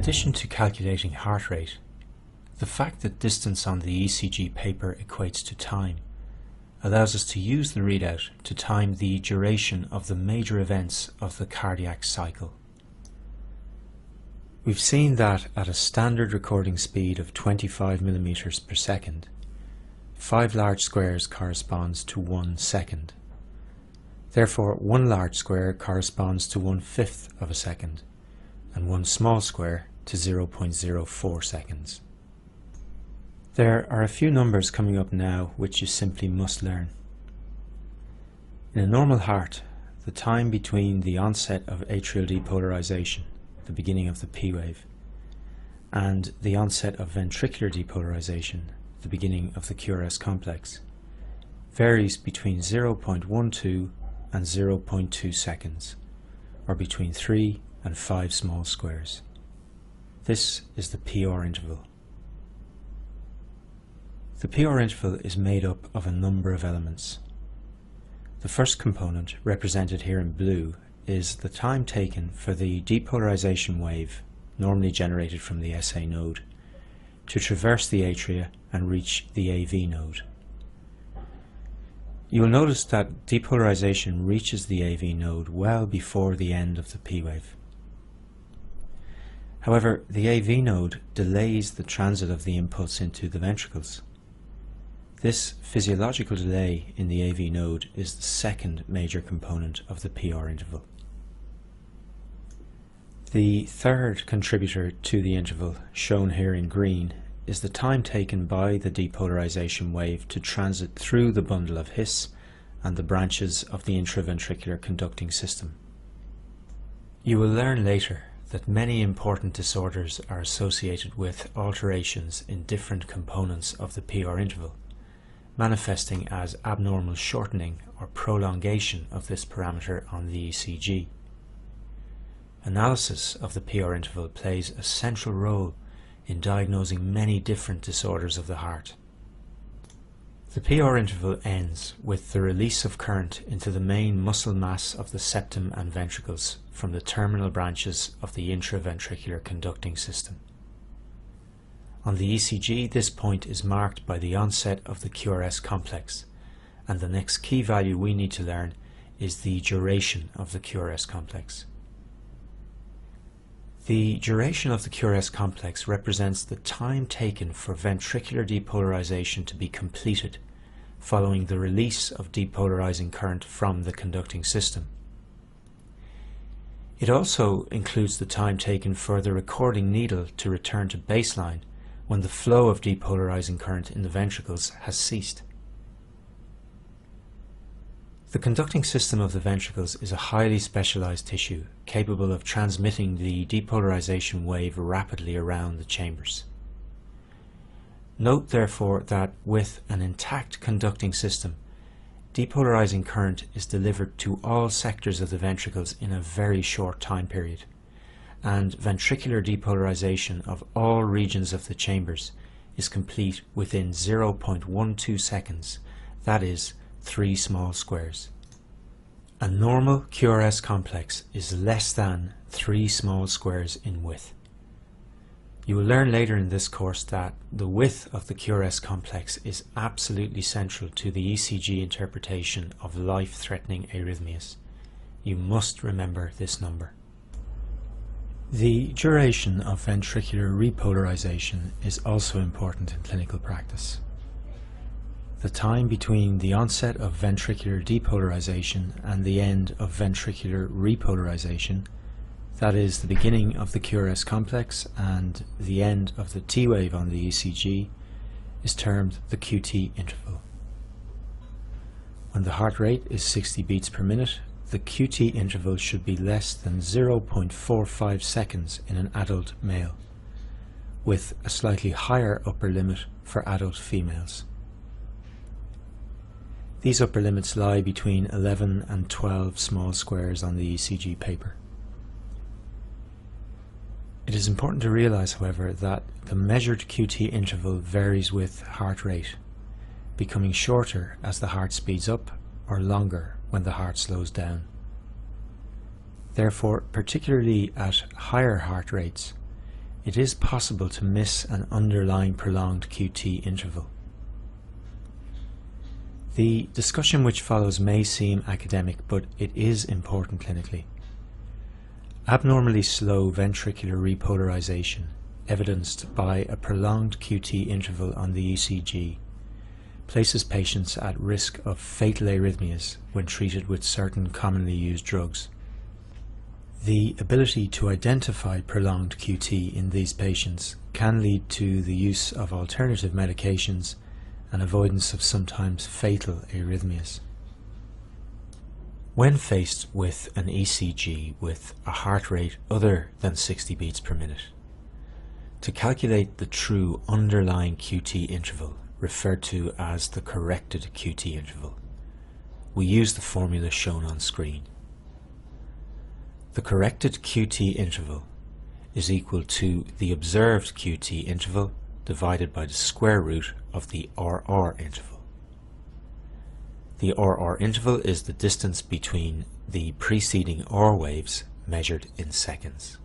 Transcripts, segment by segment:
addition to calculating heart rate, the fact that distance on the ECG paper equates to time allows us to use the readout to time the duration of the major events of the cardiac cycle. We've seen that at a standard recording speed of 25 millimeters per second, 5 large squares corresponds to 1 second. Therefore, 1 large square corresponds to 1/5 of a second, and 1 small square to 0.04 seconds. There are a few numbers coming up now which you simply must learn. In a normal heart, the time between the onset of atrial depolarization, the beginning of the P wave, and the onset of ventricular depolarization, the beginning of the QRS complex, varies between 0.12 and 0.2 seconds, or between 3 and 5 small squares. This is the PR interval. The PR interval is made up of a number of elements. The first component, represented here in blue, is the time taken for the depolarization wave, normally generated from the SA node, to traverse the atria and reach the AV node. You will notice that depolarization reaches the AV node well before the end of the P wave. However, the AV node delays the transit of the impulse into the ventricles. This physiological delay in the AV node is the second major component of the PR interval. The third contributor to the interval, shown here in green, is the time taken by the depolarization wave to transit through the bundle of His and the branches of the intraventricular conducting system. You will learn later that many important disorders are associated with alterations in different components of the PR interval, manifesting as abnormal shortening or prolongation of this parameter on the ECG. Analysis of the PR interval plays a central role in diagnosing many different disorders of the heart. The PR interval ends with the release of current into the main muscle mass of the septum and ventricles from the terminal branches of the intraventricular conducting system. On the ECG, this point is marked by the onset of the QRS complex, and the next key value we need to learn is the duration of the QRS complex. The duration of the QRS complex represents the time taken for ventricular depolarization to be completed following the release of depolarizing current from the conducting system. It also includes the time taken for the recording needle to return to baseline when the flow of depolarizing current in the ventricles has ceased. The conducting system of the ventricles is a highly specialized tissue capable of transmitting the depolarization wave rapidly around the chambers. Note therefore that with an intact conducting system, depolarizing current is delivered to all sectors of the ventricles in a very short time period, and ventricular depolarization of all regions of the chambers is complete within 0.12 seconds, that is, 3 small squares. A normal QRS complex is less than 3 small squares in width. You will learn later in this course that the width of the QRS complex is absolutely central to the ECG interpretation of life-threatening arrhythmias. You must remember this number. The duration of ventricular repolarization is also important in clinical practice. The time between the onset of ventricular depolarization and the end of ventricular repolarization, that is the beginning of the QRS complex and the end of the T wave on the ECG, is termed the QT interval. When the heart rate is 60 beats per minute, the QT interval should be less than 0.45 seconds in an adult male, with a slightly higher upper limit for adult females. These upper limits lie between 11 and 12 small squares on the ECG paper. It is important to realize, however, that the measured QT interval varies with heart rate, becoming shorter as the heart speeds up or longer when the heart slows down. Therefore, particularly at higher heart rates, it is possible to miss an underlying prolonged QT interval. The discussion which follows may seem academic, but it is important clinically. Abnormally slow ventricular repolarization, evidenced by a prolonged QT interval on the ECG, places patients at risk of fatal arrhythmias when treated with certain commonly used drugs. The ability to identify prolonged QT in these patients can lead to the use of alternative medications and avoidance of sometimes fatal arrhythmias. When faced with an ECG with a heart rate other than 60 beats per minute, to calculate the true underlying QT interval, referred to as the corrected QT interval, we use the formula shown on screen. The corrected QT interval is equal to the observed QT interval divided by the square root of the RR interval. The RR interval is the distance between the preceding R waves measured in seconds.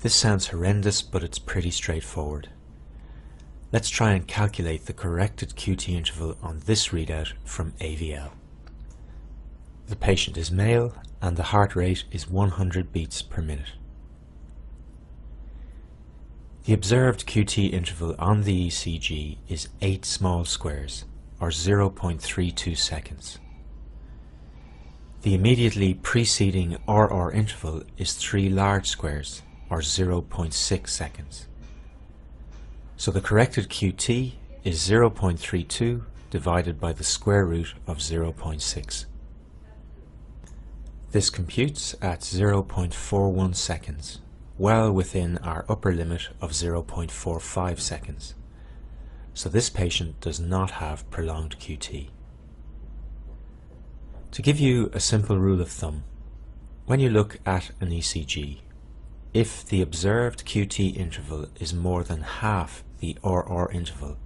This sounds horrendous, but it's pretty straightforward. Let's try and calculate the corrected QT interval on this readout from AVL. The patient is male and the heart rate is 100 beats per minute. The observed QT interval on the ECG is 8 small squares, or 0.32 seconds. The immediately preceding RR interval is 3 large squares, or 0.6 seconds. So the corrected QT is 0.32 divided by the square root of 0.6. This computes at 0.41 seconds, well within our upper limit of 0.45 seconds. So this patient does not have prolonged QT. To give you a simple rule of thumb, when you look at an ECG, if the observed QT interval is more than half the RR interval,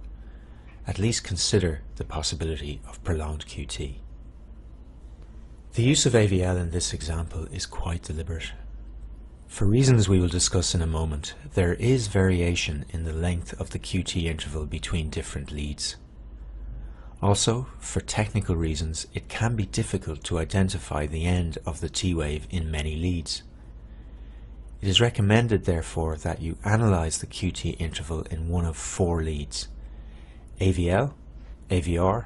at least consider the possibility of prolonged QT. The use of AVL in this example is quite deliberate. For reasons we will discuss in a moment, there is variation in the length of the QT interval between different leads. Also, for technical reasons, it can be difficult to identify the end of the T wave in many leads. It is recommended, therefore, that you analyze the QT interval in one of 4 leads: AVL, AVR,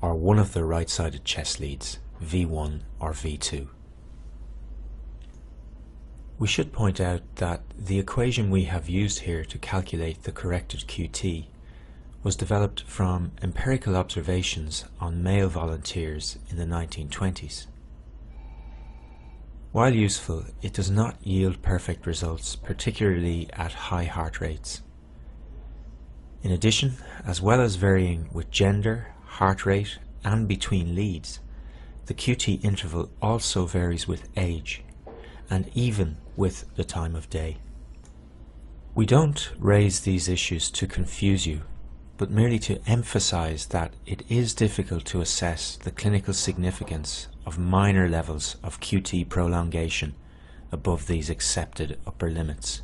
or one of the right-sided chest leads, V1 or V2. We should point out that the equation we have used here to calculate the corrected QT was developed from empirical observations on male volunteers in the 1920s. While useful, it does not yield perfect results, particularly at high heart rates. In addition, as well as varying with gender, heart rate, and between leads, the QT interval also varies with age, and even with the time of day. We don't raise these issues to confuse you, but merely to emphasize that it is difficult to assess the clinical significance of minor levels of QT prolongation above these accepted upper limits.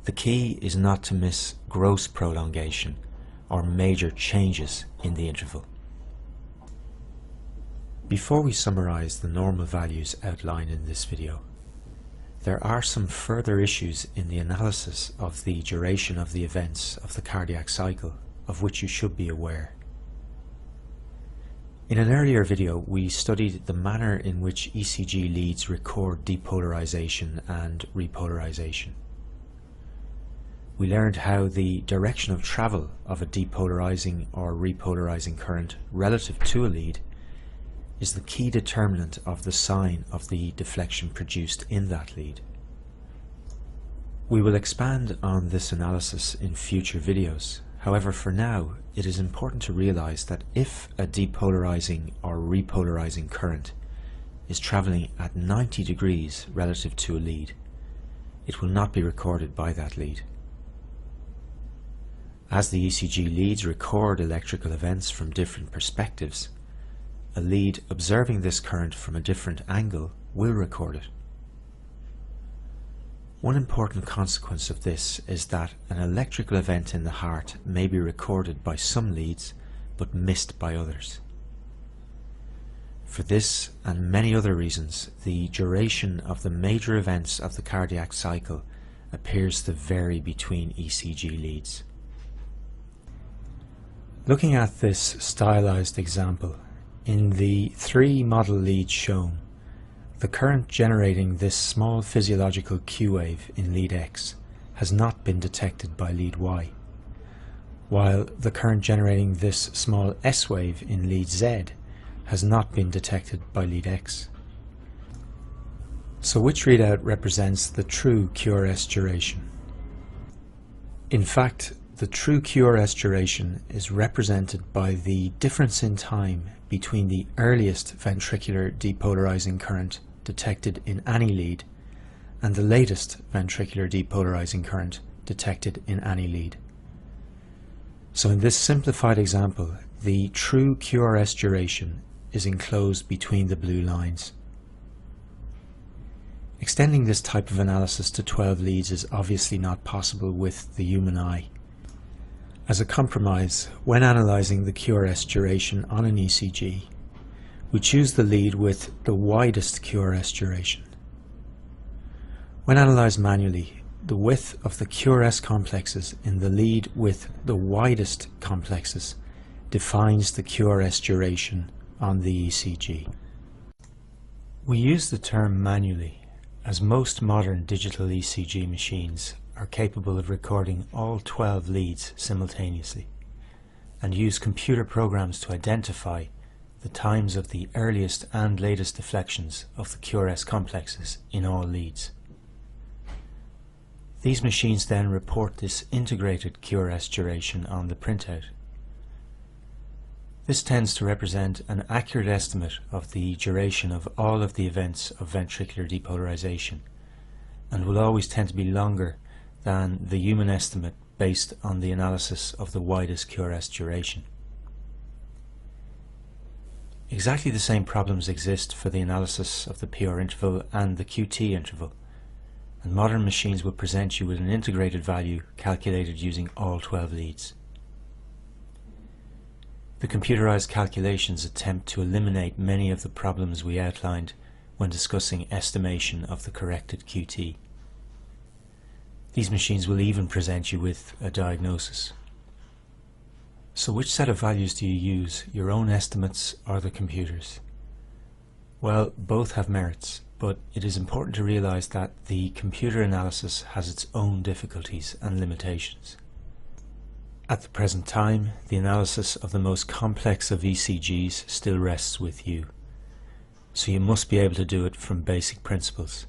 The key is not to miss gross prolongation or major changes in the interval. Before we summarize the normal values outlined in this video, there are some further issues in the analysis of the duration of the events of the cardiac cycle of which you should be aware. In an earlier video, we studied the manner in which ECG leads record depolarization and repolarization. We learned how the direction of travel of a depolarizing or repolarizing current relative to a lead is the key determinant of the sign of the deflection produced in that lead. We will expand on this analysis in future videos. However, for now, it is important to realize that if a depolarizing or repolarizing current is traveling at 90 degrees relative to a lead, it will not be recorded by that lead. As the ECG leads record electrical events from different perspectives, a lead observing this current from a different angle will record it. One important consequence of this is that an electrical event in the heart may be recorded by some leads but missed by others. For this and many other reasons, the duration of the major events of the cardiac cycle appears to vary between ECG leads. Looking at this stylized example, in the 3 model leads shown, the current generating this small physiological Q wave in lead X has not been detected by lead Y, while the current generating this small S wave in lead Z has not been detected by lead X. So which readout represents the true QRS duration? In fact, the true QRS duration is represented by the difference in time between the earliest ventricular depolarizing current detected in any lead and the latest ventricular depolarizing current detected in any lead. So in this simplified example, the true QRS duration is enclosed between the blue lines. Extending this type of analysis to 12 leads is obviously not possible with the human eye. As a compromise, when analysing the QRS duration on an ECG, we choose the lead with the widest QRS duration. When analysed manually, the width of the QRS complexes in the lead with the widest complexes defines the QRS duration on the ECG. We use the term manually as most modern digital ECG machines are capable of recording all 12 leads simultaneously and use computer programs to identify the times of the earliest and latest deflections of the QRS complexes in all leads. These machines then report this integrated QRS duration on the printout. This tends to represent an accurate estimate of the duration of all of the events of ventricular depolarization and will always tend to be longer than the human estimate based on the analysis of the widest QRS duration. Exactly the same problems exist for the analysis of the PR interval and the QT interval, and modern machines will present you with an integrated value calculated using all 12 leads. The computerized calculations attempt to eliminate many of the problems we outlined when discussing estimation of the corrected QT. These machines will even present you with a diagnosis. So which set of values do you use, your own estimates or the computer's? Well, both have merits, but it is important to realize that the computer analysis has its own difficulties and limitations. At the present time, the analysis of the most complex of ECGs still rests with you, so you must be able to do it from basic principles.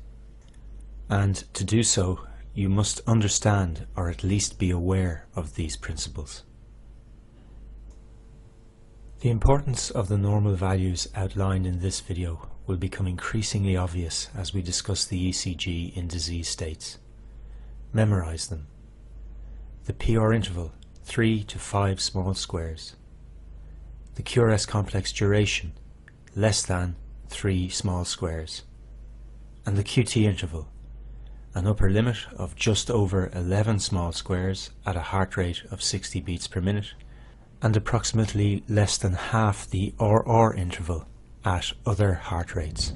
And to do so, you must understand or at least be aware of these principles. The importance of the normal values outlined in this video will become increasingly obvious as we discuss the ECG in disease states. Memorize them. The PR interval, 3 to 5 small squares. The QRS complex duration, less than 3 small squares. And the QT interval, an upper limit of just over 11 small squares at a heart rate of 60 beats per minute, and approximately less than half the RR interval at other heart rates.